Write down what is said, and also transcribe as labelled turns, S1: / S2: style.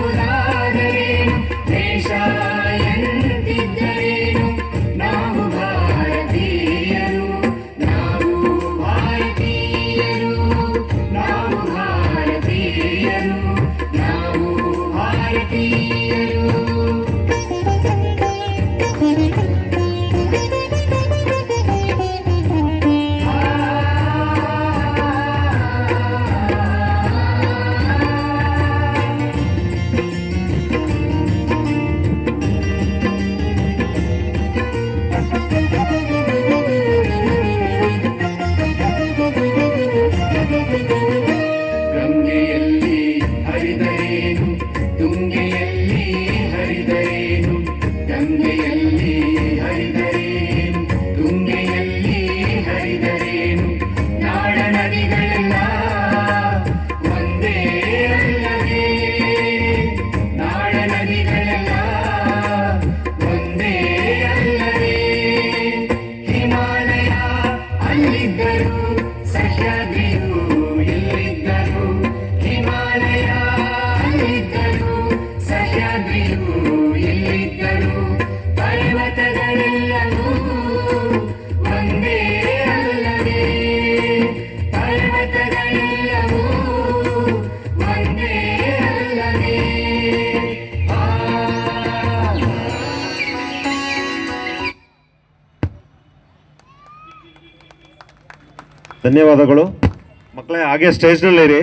S1: ಭಾಷೆಯಾವುದಾದರೇನು ದೇಶ ಎಂದಿದ್ದರೇನು ನಾವು ಭಾರತೀಯರು ನಾವು ಭಾರತೀಯರು ನಾವು ಭಾರತೀಯರು ನಾವು ಭಾರತೀಯರು. ಗಂಗೆಯಲ್ಲಿ ಹರಿದರೇನು ತುಂಗೆಯಲ್ಲಿ ಹರಿದರೇನು ಗಂಗೆಯಲ್ಲಿ ಹರಿದರೇನು ತುಂಗೆಯಲ್ಲಿ ಹರಿದರೇನು ನಾಡ ನದಿಗಳೆಲ್ಲ ಒಂದೇ ಅಲ್ಲವೇ ನಾಡ ನದಿಗಳೆಲ್ಲ ಒಂದೇ ಅಲ್ಲವೇ ಹಿಮಾಲಯ ಅಲ್ಲಿದ್ದರು ಸಹ್ಯಾದ್ರಿಯು ಇಲ್ಲಿದ್ದರು ಹಿಮಾಲಯ ಅಲ್ಲಿದ್ದರು ಸಹ್ಯಾದ್ರಿಯು ಇಲ್ಲಿದ್ದರು ಪರ್ವತಗಳೆಲ್ಲವೂ ಒಂದೇ ಅಲ್ಲವೇ ಪರ್ವತಗಳೆಲ್ಲವೂ ಒಂದೇ ಅಲ್ಲವೇ.
S2: ಧನ್ಯವಾದಗಳು ಮಕ್ಕಳೇ. ಹಾಗೆ ಸ್ಟೇಜ್ನಲ್ಲಿರಿ.